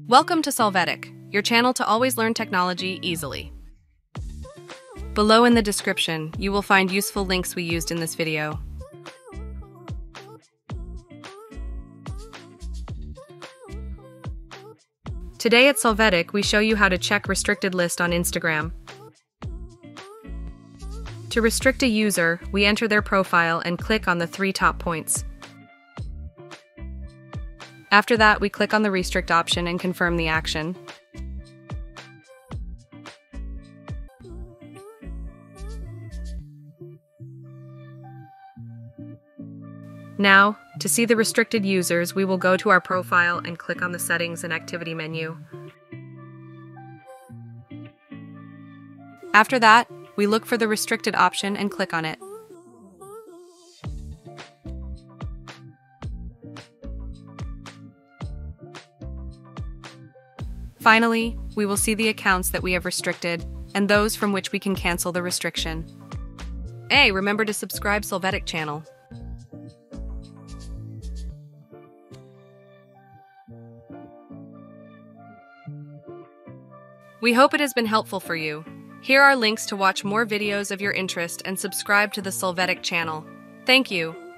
Welcome to Solvetic, your channel to always learn technology easily. Below in the description, you will find useful links we used in this video. Today at Solvetic, we show you how to check restricted list on Instagram. To restrict a user, we enter their profile and click on the 3 top points. After that, we click on the restrict option and confirm the action. Now, to see the restricted users, we will go to our profile and click on the Settings and Activity menu. After that, we look for the restricted option and click on it. Finally, we will see the accounts that we have restricted and those from which we can cancel the restriction. Hey, remember to subscribe Solvetic channel. We hope it has been helpful for you. Here are links to watch more videos of your interest and subscribe to the Solvetic channel. Thank you.